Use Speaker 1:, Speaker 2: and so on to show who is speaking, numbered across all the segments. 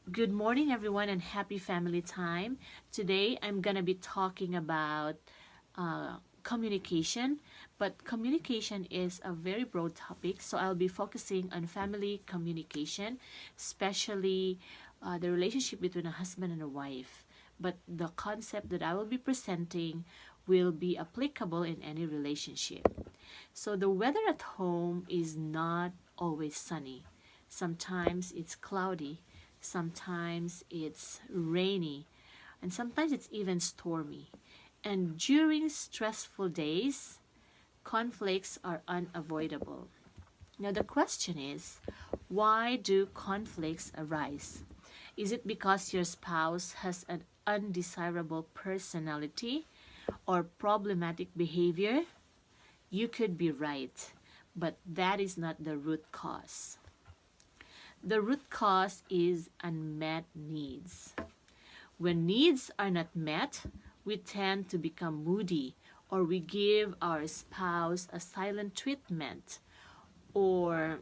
Speaker 1: Good morning, everyone, and happy family time. Today, I'm going to be talking about communication, but communication is a very broad topic, so I'll be focusing on family communication, especially the relationship between a husband and a wife. But the concept that I will be presenting will be applicable in any relationship. So, the weather at home is not always sunny. Sometimes it's cloudy, sometimes it's rainy, and sometimes it's even stormy. And during stressful days, conflicts are unavoidable. Now, the question is, why do conflicts arise? Is it because your spouse has an undesirable personality or problematic behavior? You could be right, but that is not the root cause. The root cause is unmet needs. When needs are not met, we tend to become moody, or we give our spouse a silent treatment, or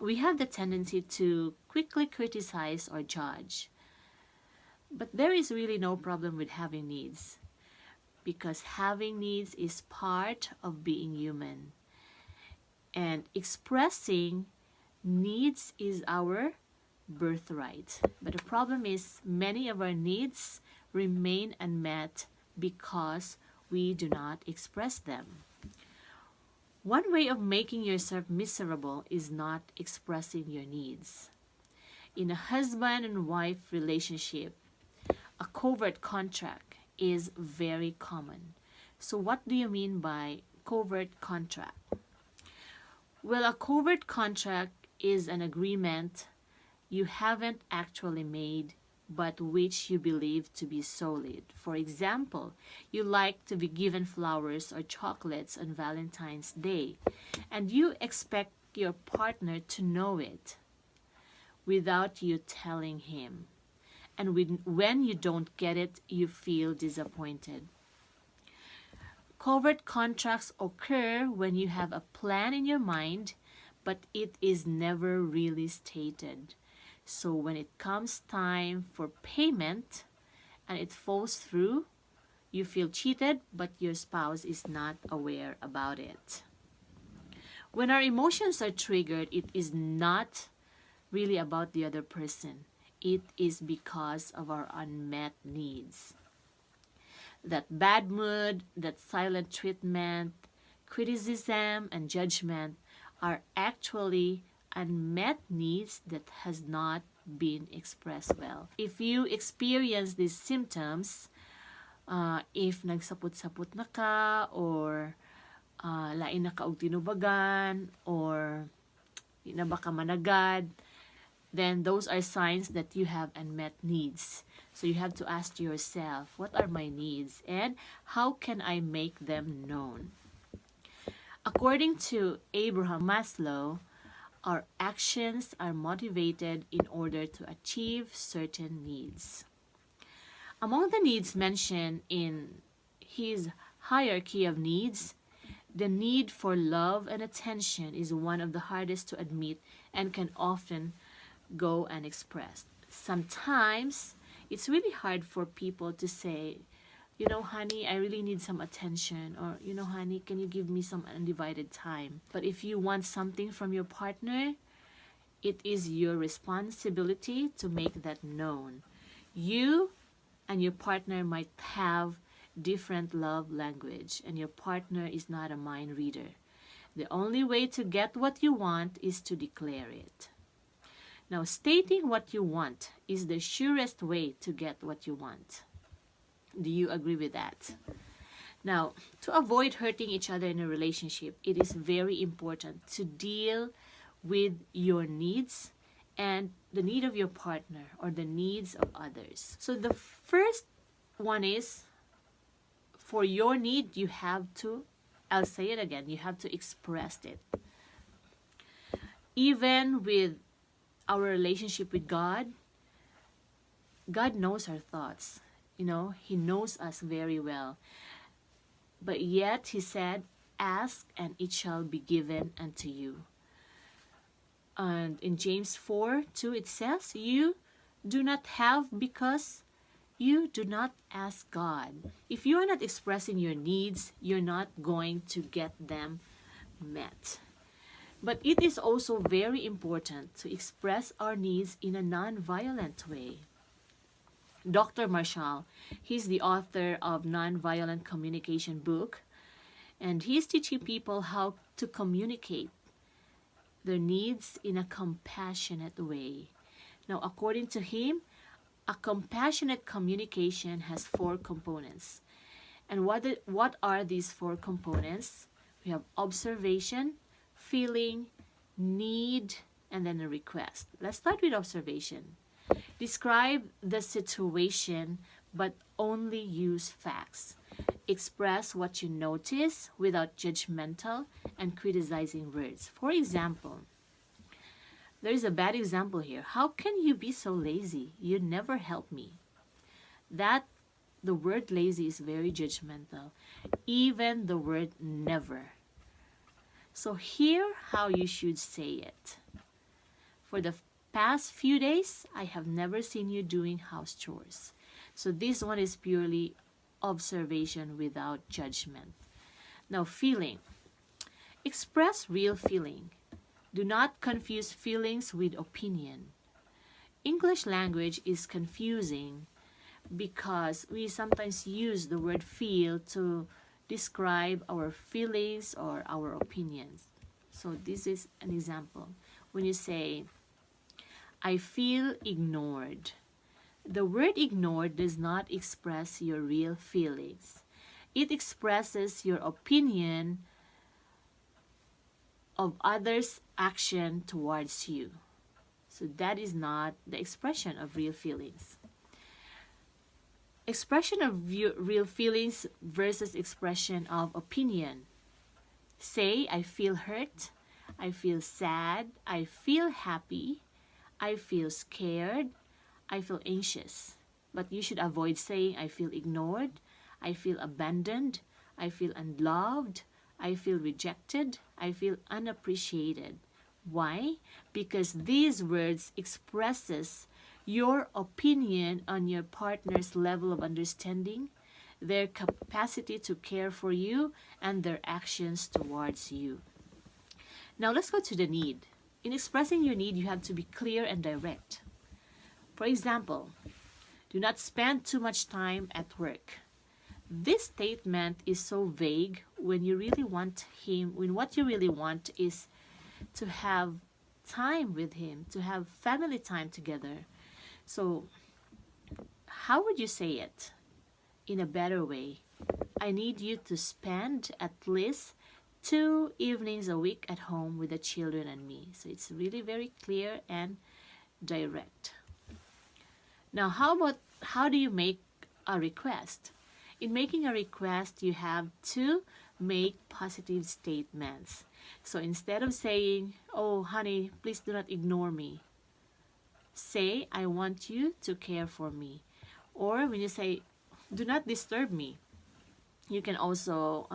Speaker 1: we have the tendency to quickly criticize or judge. But there is really no problem with having needs, because having needs is part of being human. And expressing needs is our birthright. But the problem is, many of our needs remain unmet because we do not express them. One way of making yourself miserable is not expressing your needs. In a husband and wife relationship, a covert contract is very common. So, what do you mean by covert contract? Well, a covert contract is an agreement you haven't actually made but which you believe to be solid. For example, you like to be given flowers or chocolates on Valentine's Day, and you expect your partner to know it without you telling him. And when you don't get it, you feel disappointed. Covert contracts occur when you have a plan in your mind, but it is never really stated. So when it comes time for payment and it falls through, you feel cheated, but your spouse is not aware about it. When our emotions are triggered, it is not really about the other person. It is because of our unmet needs. That bad mood, that silent treatment, criticism, and judgment are actually unmet needs that has not been expressed well. If you experience these symptoms, if nagsapot-sapot na ka, or lain na ka og tinubagan, or di na ba ka managad, then those are signs that you have unmet needs. So you have to ask yourself, what are my needs and how can I make them known? According to Abraham Maslow, our actions are motivated in order to achieve certain needs. Among the needs mentioned in his hierarchy of needs, the need for love and attention is one of the hardest to admit and can often go unexpressed. Sometimes it's really hard for people to say, honey, I really need some attention, or, honey, can you give me some undivided time? But if you want something from your partner, it is your responsibility to make that known. You and your partner might have different love language, and your partner is not a mind reader. The only way to get what you want is to declare it. Now, stating what you want is the surest way to get what you want. Do you agree with that? Now, to avoid hurting each other in a relationship, it is very important to deal with your needs and the need of your partner or the needs of others. So the first one is, for your need, you have to, I'll say it again, you have to express it. Even with our relationship with God, God knows our thoughts. He knows us very well. But yet he said, ask and it shall be given unto you. And in James 4:2 it says, you do not have because you do not ask God. If you are not expressing your needs, you're not going to get them met. But it is also very important to express our needs in a non-violent way. Dr. Marshall, he's the author of Nonviolent Communication book, and he's teaching people how to communicate their needs in a compassionate way. Now, according to him, a compassionate communication has four components. And what are these four components? We have observation, feeling, need, and then a request. Let's start with observation. Describe the situation, but only use facts. Express what you notice without judgmental and criticizing words. For example, there is a bad example here. How can you be so lazy? You never help me. The word lazy is very judgmental. Even the word never. So here how you should say it. For the past few days, I have never seen you doing house chores. So this one is purely observation without judgment. Now, feeling. Express real feeling. Do not confuse feelings with opinion. English language is confusing because we sometimes use the word feel to describe our feelings or our opinions. So this is an example. When you say, I feel ignored. The word ignored does not express your real feelings. It expresses your opinion of others' action towards you. So that is not the expression of real feelings. Expression of real feelings versus expression of opinion. Say, I feel hurt, I feel sad, I feel happy, I feel scared, I feel anxious. But you should avoid saying, I feel ignored, I feel abandoned, I feel unloved, I feel rejected, I feel unappreciated. Why? Because these words expresses your opinion on your partner's level of understanding, their capacity to care for you, and their actions towards you. Now let's go to the need. In expressing your need, you have to be clear and direct. For example, do not spend too much time at work. This statement is so vague when you really want him, when what you really want is to have time with him, to have family time together. So, how would you say it in a better way? I need you to spend at least 2 evenings a week at home with the children and me. So it's really very clear and direct. Now, how do you make a request? In making a request, you have to make positive statements. So instead of saying, oh honey, please do not ignore me, say, I want you to care for me. Or when you say, do not disturb me, you can also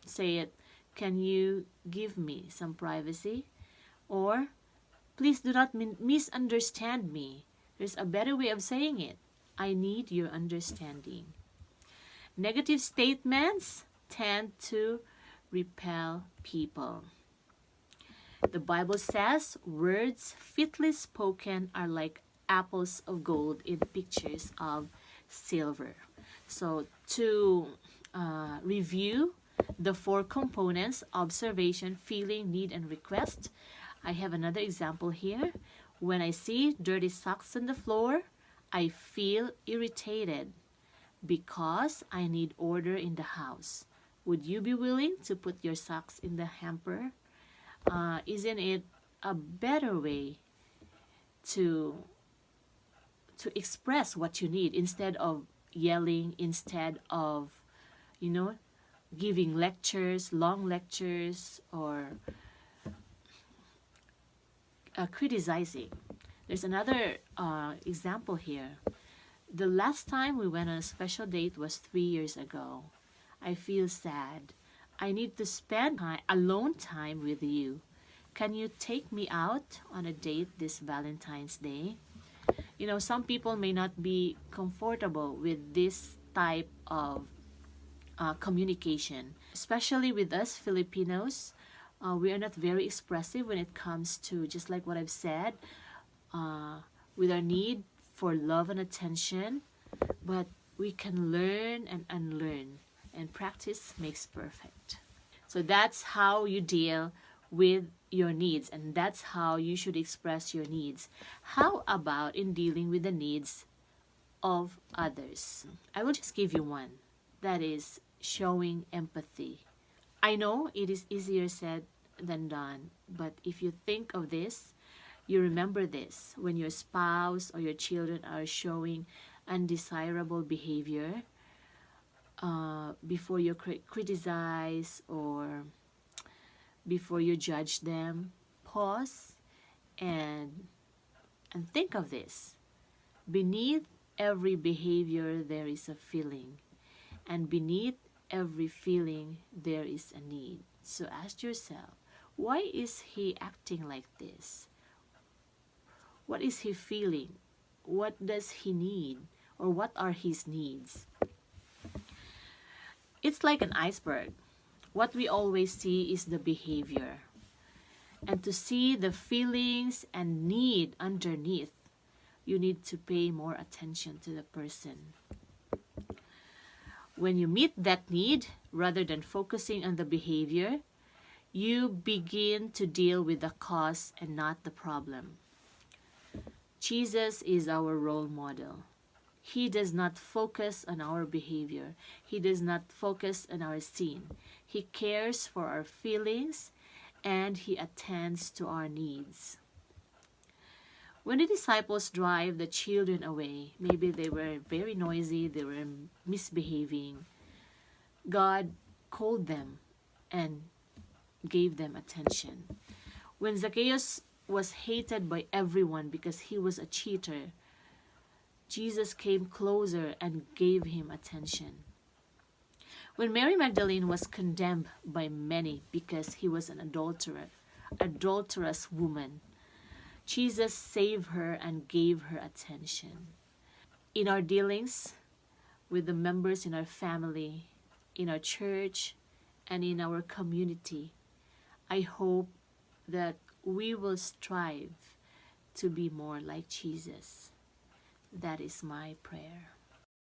Speaker 1: say it, can you give me some privacy? Or, please do not misunderstand me. There's a better way of saying it. I need your understanding. Negative statements tend to repel people. The Bible says, words fitly spoken are like apples of gold in pictures of silver. So to review the 4 components, observation, feeling, need, and request, I have another example here. When I see dirty socks on the floor, I feel irritated because I need order in the house. Would you be willing to put your socks in the hamper? Isn't it a better way to express what you need instead of yelling, instead of, giving lectures, long lectures, or criticizing? There's another example here. The last time we went on a special date was 3 years ago. I feel sad. I need to spend alone time with you. Can you take me out on a date this Valentine's Day? Some people may not be comfortable with this type of communication, especially with us Filipinos. We are not very expressive when it comes to, just like what I've said, uh, with our need for love and attention. But we can learn and unlearn, and practice makes perfect. So that's how you deal with your needs, and that's how you should express your needs. How about in dealing with the needs of others? I will just give you one, that is showing empathy. I know it is easier said than done, but if you think of this, you remember this when your spouse or your children are showing undesirable behavior, before you criticize or before you judge them, pause and think of this. Beneath every behavior there is a feeling, and beneath every feeling there is a need. So ask yourself, why is he acting like this? What is he feeling? What does he need? Or what are his needs? It's like an iceberg. What we always see is the behavior. And to see the feelings and need underneath, you need to pay more attention to the person. When you meet that need, rather than focusing on the behavior, you begin to deal with the cause and not the problem. Jesus is our role model. He does not focus on our behavior. He does not focus on our sin. He cares for our feelings and he attends to our needs. When the disciples drive the children away, maybe they were very noisy, they were misbehaving, God called them and gave them attention. When Zacchaeus was hated by everyone because he was a cheater, Jesus came closer and gave him attention. When Mary Magdalene was condemned by many because he was an adulterous woman, Jesus saved her and gave her attention. In our dealings with the members in our family, in our church, and in our community, I hope that we will strive to be more like Jesus. That is my prayer.